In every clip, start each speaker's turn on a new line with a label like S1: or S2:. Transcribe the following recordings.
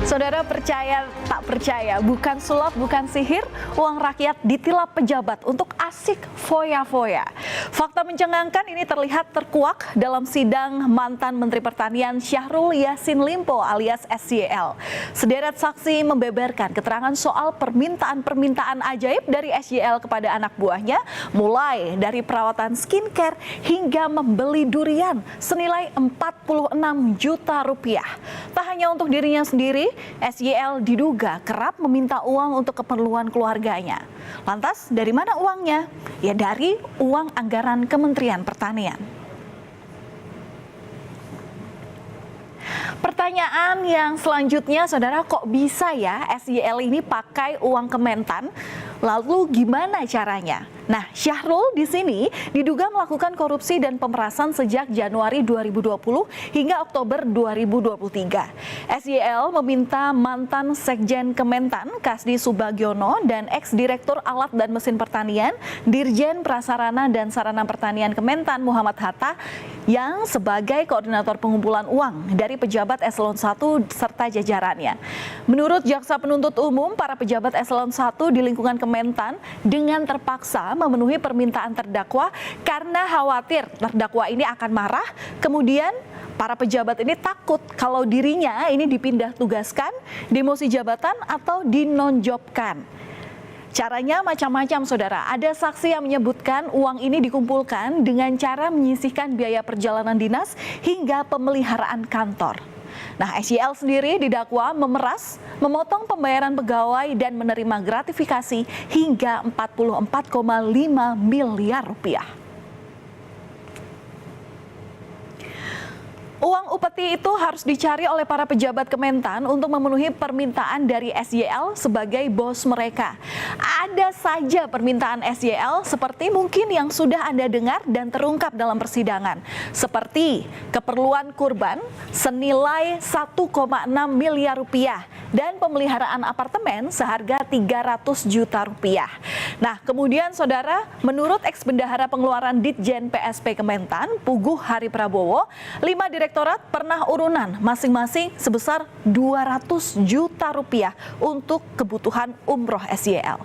S1: Saudara percaya tak percaya, bukan sulap, bukan sihir, uang rakyat ditilap pejabat untuk asik foya-foya. Fakta mencengangkan ini terlihat terkuak dalam sidang mantan Menteri Pertanian Syahrul Yassin Limpo alias SYL. Sederet saksi membeberkan keterangan soal permintaan-permintaan ajaib dari SYL kepada anak buahnya, mulai dari perawatan skincare hingga membeli durian senilai 46 juta rupiah. Tak hanya untuk dirinya sendiri, SYL diduga kerap meminta uang untuk keperluan keluarganya. Lantas dari mana uangnya? Ya dari uang anggaran Kementerian Pertanian. Pertanyaan yang selanjutnya, saudara, kok bisa ya SYL ini pakai uang Kementan? Lalu gimana caranya? Nah, Syahrul di sini diduga melakukan korupsi dan pemerasan sejak Januari 2020 hingga Oktober 2023. SYL meminta mantan Sekjen Kementan Kasdi Subagiono dan ex-direktur Alat dan Mesin Pertanian Dirjen Prasarana dan Sarana Pertanian Kementan Muhammad Hatta yang sebagai koordinator pengumpulan uang dari pejabat eselon 1 serta jajarannya. Menurut Jaksa Penuntut Umum, para pejabat eselon 1 di lingkungan Kementan dengan terpaksa memenuhi permintaan terdakwa karena khawatir terdakwa ini akan marah. Kemudian para pejabat ini takut kalau dirinya ini dipindah tugaskan, demosi jabatan atau dinonjobkan. Caranya macam-macam, saudara. Ada saksi yang menyebutkan uang ini dikumpulkan dengan cara menyisihkan biaya perjalanan dinas hingga pemeliharaan kantor. Nah, SYL sendiri didakwa memeras, memotong pembayaran pegawai dan menerima gratifikasi hingga 44,5 miliar rupiah. Uang upeti itu harus dicari oleh para pejabat Kementan untuk memenuhi permintaan dari SYL sebagai bos mereka. Ada saja permintaan SYL seperti mungkin yang sudah Anda dengar dan terungkap dalam persidangan. Seperti keperluan kurban senilai 1,6 miliar rupiah dan pemeliharaan apartemen seharga 300 juta rupiah. Nah, kemudian saudara, menurut ex-bendahara pengeluaran Ditjen PSP Kementan, Puguh Hari Prabowo, 5 direktorat pernah urunan masing-masing sebesar 200 juta rupiah untuk kebutuhan umroh SYL.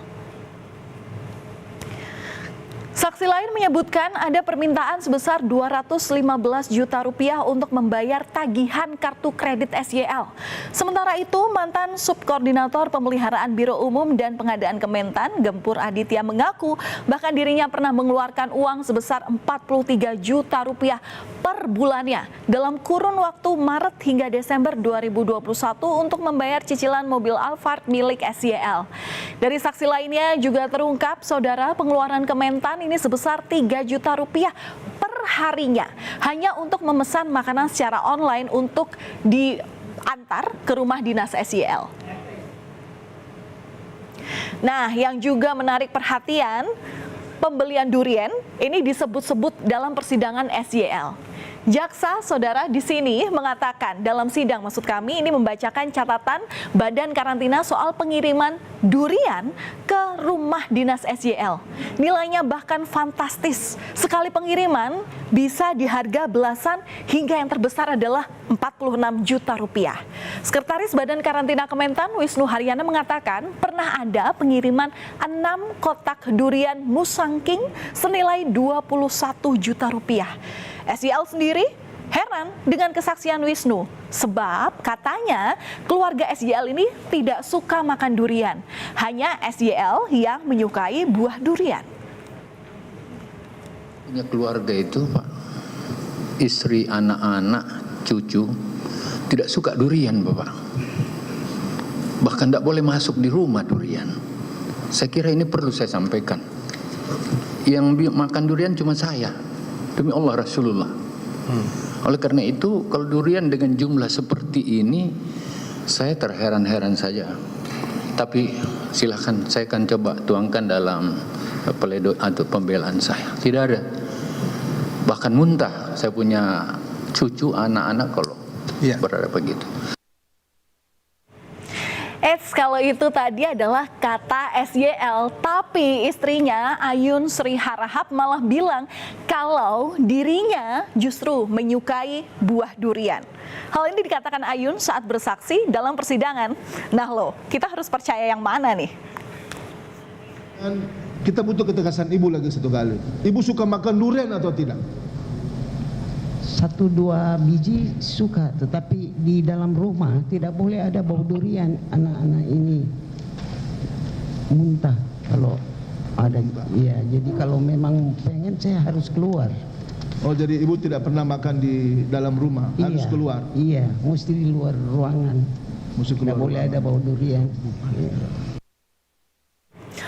S1: Saksi lain menyebutkan ada permintaan sebesar 215 juta rupiah untuk membayar tagihan kartu kredit SYL. Sementara itu, mantan Subkoordinator Pemeliharaan Biro Umum dan Pengadaan Kementan, Gempur Aditya, mengaku bahkan dirinya pernah mengeluarkan uang sebesar 43 juta rupiah per bulannya dalam kurun waktu Maret hingga Desember 2021 untuk membayar cicilan mobil Alphard milik SYL. Dari saksi lainnya juga terungkap, saudara, pengeluaran Kementan ini sebesar 3 juta rupiah per harinya hanya untuk memesan makanan secara online untuk diantar ke rumah dinas SYL. Nah, yang juga menarik perhatian, pembelian durian ini disebut-sebut dalam persidangan SYL. Jaksa, saudara, di sini mengatakan dalam sidang, maksud kami ini membacakan catatan Badan Karantina soal pengiriman durian ke rumah dinas SYL. Nilainya bahkan fantastis. Sekali pengiriman bisa di harga belasan hingga yang terbesar adalah 46 juta rupiah. Sekretaris Badan Karantina Kementan Wisnu Haryana mengatakan pernah ada pengiriman 6 kotak durian Musangking senilai 21 juta rupiah. SYL sendiri heran dengan kesaksian Wisnu, sebab katanya keluarga SYL ini tidak suka makan durian. Hanya SYL yang menyukai buah durian.
S2: Punya keluarga itu, Pak, istri, anak-anak, cucu, tidak suka durian, Bapak. Bahkan tidak boleh masuk di rumah durian. Saya kira ini perlu saya sampaikan. Yang makan durian cuma saya. Demi Allah, Rasulullah. Oleh karena itu, kalau durian dengan jumlah seperti ini, saya terheran-heran saja. Tapi silakan, saya akan coba tuangkan dalam pledoi atau pembelaan saya. Tidak ada. Bahkan muntah, saya punya cucu, anak-anak kalau berada begitu.
S1: Eits, kalau itu tadi adalah kata SYL, tapi istrinya Ayun Sri Harahap malah bilang kalau dirinya justru menyukai buah durian. Hal ini dikatakan Ayun saat bersaksi dalam persidangan. Nah loh, kita harus percaya yang mana nih?
S3: Dan kita butuh ketegasan ibu lagi satu kali. Ibu suka makan durian atau tidak?
S4: 1-2 biji suka, tetapi di dalam rumah tidak boleh ada bau durian. Anak-anak ini muntah kalau ada. Ya, jadi kalau memang pengen saya harus keluar.
S3: Oh, jadi ibu tidak pernah makan di dalam rumah, harus keluar.
S4: Iya, mesti di luar ruangan.
S3: Mesti keluar.
S4: Tidak boleh ada bau durian. Ya.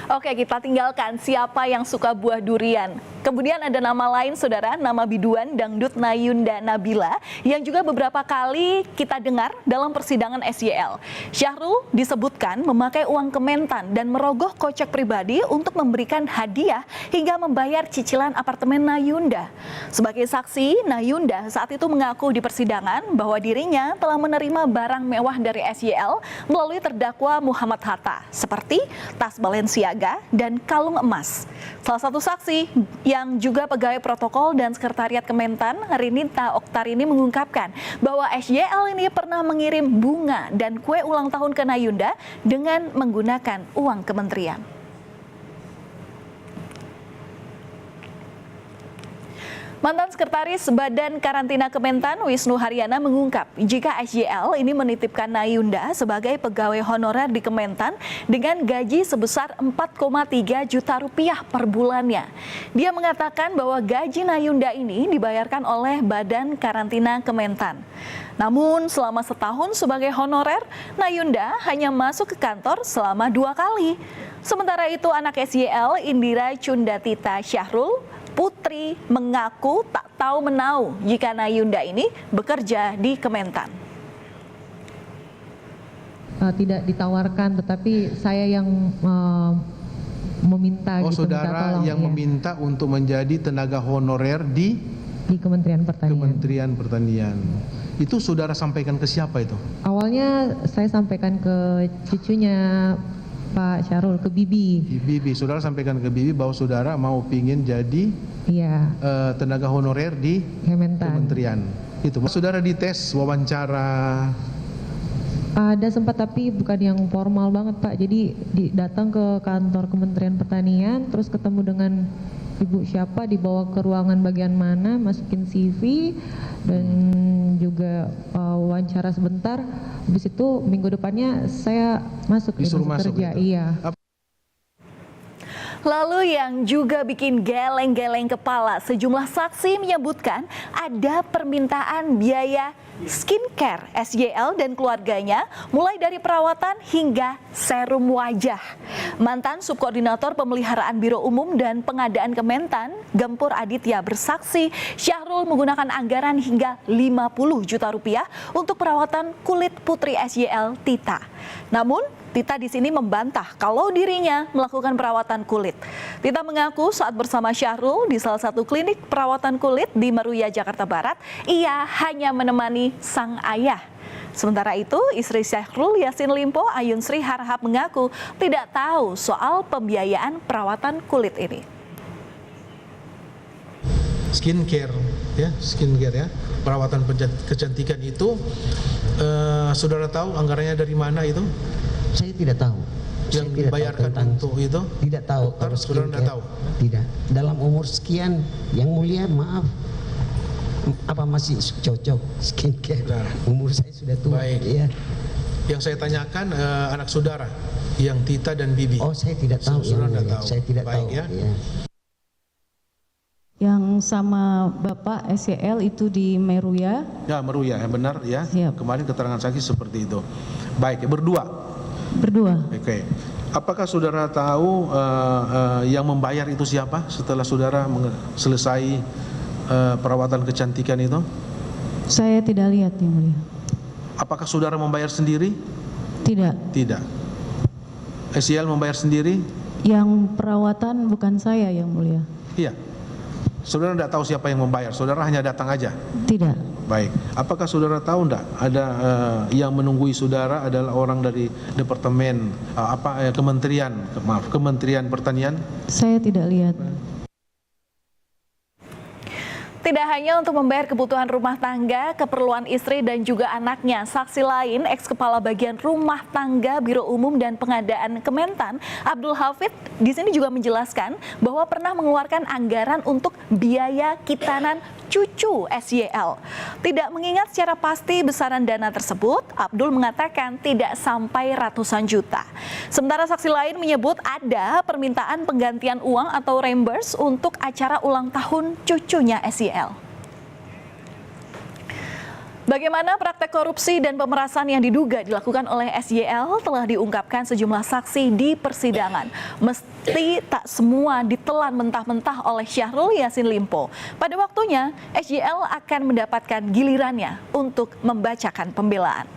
S1: Oke, kita tinggalkan siapa yang suka buah durian. Kemudian ada nama lain, saudara, nama biduan Dangdut Nayunda Nabila yang juga beberapa kali kita dengar dalam persidangan SYL. Syahrul disebutkan memakai uang Kementan dan merogoh kocek pribadi untuk memberikan hadiah hingga membayar cicilan apartemen Nayunda. Sebagai saksi, Nayunda saat itu mengaku di persidangan bahwa dirinya telah menerima barang mewah dari SYL melalui terdakwa Muhammad Hatta, seperti tas Balenciaga dan kalung emas. Salah satu saksi yang juga pegawai protokol dan sekretariat Kementan, Rinita Oktarini mengungkapkan bahwa SYL ini pernah mengirim bunga dan kue ulang tahun ke Nayunda dengan menggunakan uang kementerian. Mantan Sekretaris Badan Karantina Kementan Wisnu Haryana mengungkap jika SYL ini menitipkan Nayunda sebagai pegawai honorer di Kementan dengan gaji sebesar 4,3 juta rupiah per bulannya. Dia mengatakan bahwa gaji Nayunda ini dibayarkan oleh Badan Karantina Kementan. Namun selama setahun sebagai honorer, Nayunda hanya masuk ke kantor selama 2 kali. Sementara itu anak SYL Indira Cundatita Syahrul Putri mengaku tak tahu menau jika Nayunda ini bekerja di Kementan.
S5: Tidak ditawarkan, tetapi saya yang meminta.
S6: Oh,
S5: gitu,
S6: saudara
S5: minta tolong,
S6: yang
S5: ya,
S6: meminta untuk menjadi tenaga honorer di
S5: Kementerian Pertanian.
S6: Kementerian Pertanian. Itu saudara sampaikan ke siapa itu?
S5: Awalnya saya sampaikan ke cucunya Pak Syahrul, ke Bibi.
S6: Bibi, saudara sampaikan ke Bibi bahwa saudara mau pingin jadi
S5: Iya,
S6: tenaga honorer di
S5: Kementan.
S6: Kementerian. Itu. Saudara dites wawancara.
S5: Ada sempat, tapi bukan yang formal banget, Pak. Jadi datang ke kantor Kementerian Pertanian, terus ketemu dengan ibu siapa, dibawa ke ruangan bagian mana, masukin CV dan juga wawancara sebentar. Habis itu minggu depannya saya masuk
S6: Disuruh masuk
S5: kerja.
S6: gitu.
S5: Iya.
S1: Lalu yang juga bikin geleng-geleng kepala, sejumlah saksi menyebutkan ada permintaan biaya skincare SYL dan keluarganya mulai dari perawatan hingga serum wajah. Mantan Subkoordinator Pemeliharaan Biro Umum dan Pengadaan Kementan, Gempur Aditya bersaksi Syahrul menggunakan anggaran hingga 50 juta rupiah untuk perawatan kulit putri SYL Tita. Namun Tita di sini membantah kalau dirinya melakukan perawatan kulit. Tita mengaku saat bersama Syahrul di salah satu klinik perawatan kulit di Meruya, Jakarta Barat, ia hanya menemani sang ayah. Sementara itu, istri Syahrul Yassin Limpo, Ayun Sri Harahap mengaku tidak tahu soal pembiayaan perawatan kulit ini.
S6: Skincare ya, perawatan kecantikan itu, saudara tahu anggarannya dari mana itu?
S4: Saya tidak tahu.
S6: Yang
S4: Saya tidak
S6: dibayarkan
S4: tahu
S6: untuk itu?
S4: Tidak tahu.
S6: Dokter,
S4: Kalau
S6: saudara tidak tahu?
S4: Tidak. Dalam umur sekian, yang mulia maaf, apa masih cocok skincare?
S6: Nah.
S4: Umur saya sudah tua.
S6: Baik.
S4: Ya.
S6: Yang saya tanyakan anak saudara, yang Tita dan Bibi.
S4: Oh, saya tidak tahu.
S6: Saudara
S4: yang
S6: tidak
S4: mulia.
S6: tahu.
S4: Saya tidak
S6: Baik,
S4: tahu.
S6: ya.
S4: Ya.
S7: Yang sama Bapak SYL itu di Meruya.
S6: Ya, Meruya, ya benar ya.
S7: Siap.
S6: Kemarin keterangan saksi seperti itu. Baik, berdua. Oke. Apakah saudara tahu yang membayar itu siapa setelah saudara selesai perawatan kecantikan itu?
S7: Saya tidak lihat yang mulia.
S6: Apakah saudara membayar sendiri?
S7: Tidak.
S6: Tidak. SYL membayar sendiri?
S7: Yang perawatan bukan saya yang mulia.
S6: Iya. Saudara tidak tahu siapa yang membayar, saudara hanya datang aja?
S7: Tidak.
S6: Baik. Apakah saudara tahu enggak ada yang menunggui saudara adalah orang dari departemen Kementerian Pertanian?
S7: Saya tidak lihat.
S1: Tidak hanya untuk membayar kebutuhan rumah tangga, keperluan istri dan juga anaknya, saksi lain ex-kepala bagian rumah tangga Biro Umum dan Pengadaan Kementan, Abdul Hafid, di sini juga menjelaskan bahwa pernah mengeluarkan anggaran untuk biaya kitanan cucu SYL. Tidak mengingat secara pasti besaran dana tersebut, Abdul mengatakan tidak sampai ratusan juta. Sementara saksi lain menyebut ada permintaan penggantian uang atau reimburse untuk acara ulang tahun cucunya SYL. Bagaimana praktek korupsi dan pemerasan yang diduga dilakukan oleh SYL telah diungkapkan sejumlah saksi di persidangan. Mesti tak semua ditelan mentah-mentah oleh Syahrul Yassin Limpo. Pada waktunya, SYL akan mendapatkan gilirannya untuk membacakan pembelaan.